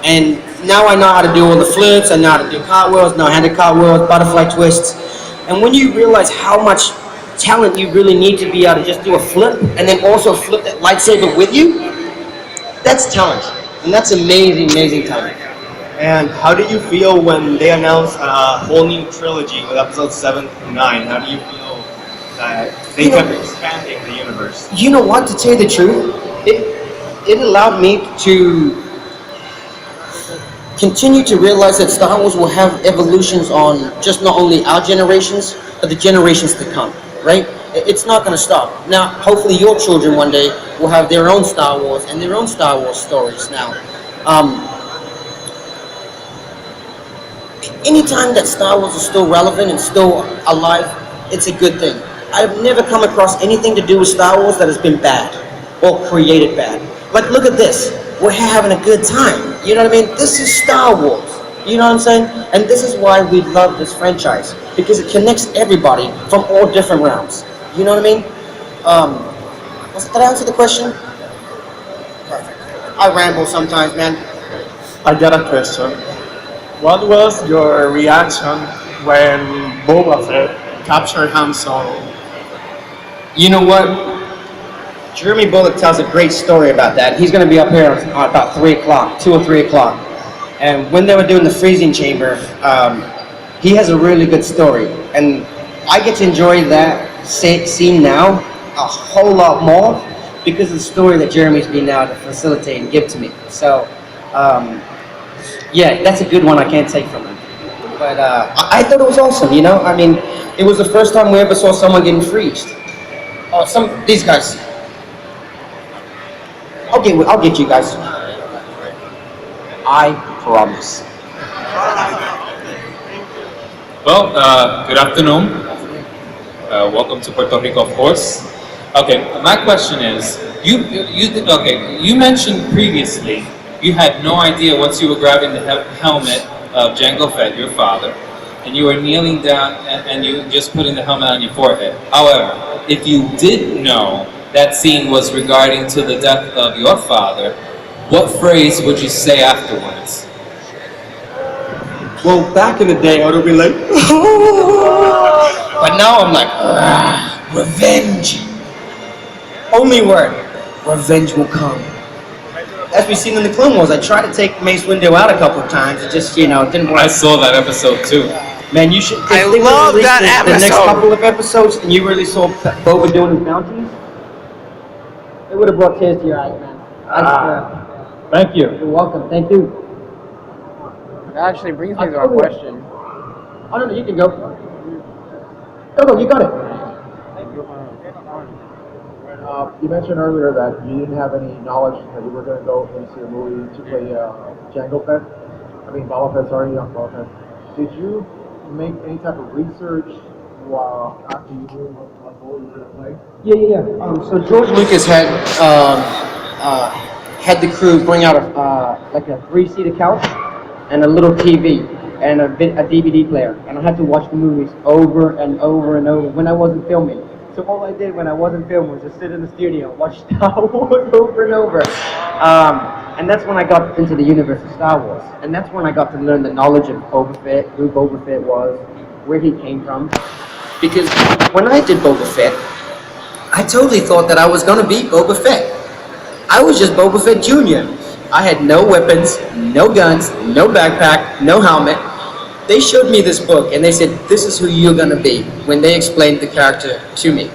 And now I know how to do all the flips. I know how to do cartwheels, no-handed cartwheels, butterfly twists. And when you realize how much talent you really need to be able to just do a flip and then also flip that lightsaber with you, that's talent. And that's amazing, amazing talent. And how did you feel when they announced a whole new trilogy with episodes 7 through 9? How do you feel that they kept expanding the universe? You know what? To tell you the truth, it allowed me to continue to realize that Star Wars will have evolutions on just not only our generations, but the generations to come, right? It's not going to stop. Now, hopefully your children one day will have their own Star Wars and their own Star Wars stories now. Anytime that Star Wars is still relevant and still alive, it's a good thing. I've never come across anything to do with Star Wars that has been bad or created bad. Like, look at this. We're having a good time. You know what I mean? This is Star Wars. You know what I'm saying? And this is why we love this franchise, because it connects everybody from all different realms. You know what I mean? Did that answer the question? Perfect. I ramble sometimes, man. I got a question. What was your reaction when Boba Fett captured Han Solo? You know what? Jeremy Bullock tells a great story about that. He's going to be up here about 3 o'clock, 2 or 3 o'clock. And when they were doing the freezing chamber, he has a really good story. And I get to enjoy that scene now a whole lot more because of the story that Jeremy's been able to facilitate and give to me. So, yeah, that's a good one I can't take from him. But I thought it was awesome, you know? I mean, it was the first time we ever saw someone getting freezed. These guys. I'll get you guys. I promise. Well, good afternoon. Welcome to Puerto Rico, of course. Okay, my question is, you mentioned previously you had no idea once you were grabbing the helmet of Jango Fett, your father, and you were kneeling down and you just putting the helmet on your forehead. However, if you did know that scene was regarding to the death of your father, what phrase would you say afterwards? Well, back in the day, I would have been like, but now I'm like, revenge. Only word, revenge will come. As we've seen in the Clone Wars, I tried to take Mace Windu out a couple of times. It just, it didn't work. I saw that episode too. Man, you should. I love that the next episode. couple of episodes, and you really saw Boba doing his bounties. It would have brought tears to your eyes, man. Thank you. You're welcome. Thank you. That actually brings me to a question. Oh no, you can go. Go, you got it. You mentioned earlier that you didn't have any knowledge that you were going to go into the movie to play Jango Fett. Boba Fett, sorry, Boba Fett. Did you make any type of research after you knew what role you were going to play? Yeah. So George Lucas had the crew bring out a 3-seater couch and a little TV and a DVD player, and I had to watch the movies over and over and over when I wasn't filming. So all I did when I wasn't filming was just sit in the studio and watch Star Wars over and over. And that's when I got into the universe of Star Wars. And that's when I got to learn the knowledge of Boba Fett, who Boba Fett was, where he came from. Because when I did Boba Fett, I totally thought that I was going to be Boba Fett. I was just Boba Fett Jr. I had no weapons, no guns, no backpack, no helmet. They showed me this book and they said, this is who you're going to be, when they explained the character to me.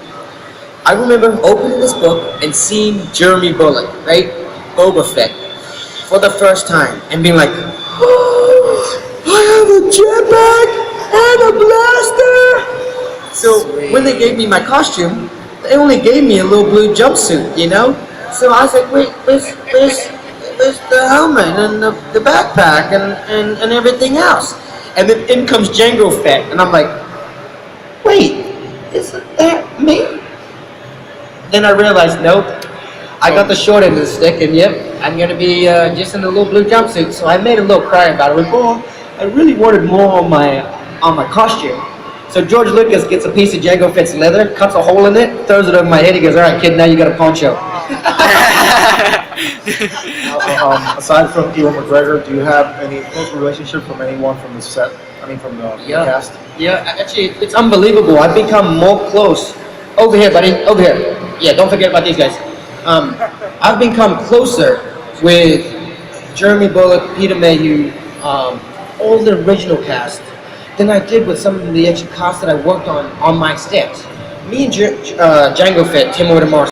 I remember opening this book and seeing Jeremy Bullock, right, Boba Fett, for the first time and being like, oh, I have a jetpack and a blaster. So when they gave me my costume, they only gave me a little blue jumpsuit, So I was like, wait, where's the helmet and the backpack and everything else? And then in comes Jango Fett, and I'm like, wait, isn't that me? Then I realized, nope, I got the short end of the stick, and yep, I'm gonna be just in a little blue jumpsuit. So I made a little cry about it. Like, oh, I really wanted more on my costume. So George Lucas gets a piece of Jango Fett's leather, cuts a hole in it, throws it over my head. He goes, all right, kid, now you got a poncho. Aside from Ewan McGregor, do you have any close relationship from anyone from the set? I mean, from the cast? Yeah, actually, it's unbelievable. I've become more close. Over here, buddy. Over here. Yeah, don't forget about these guys. I've become closer with Jeremy Bulloch, Peter Mayhew, all the original cast than I did with some of the extra cast that I worked on my steps. Me and Django Fett came over to Mars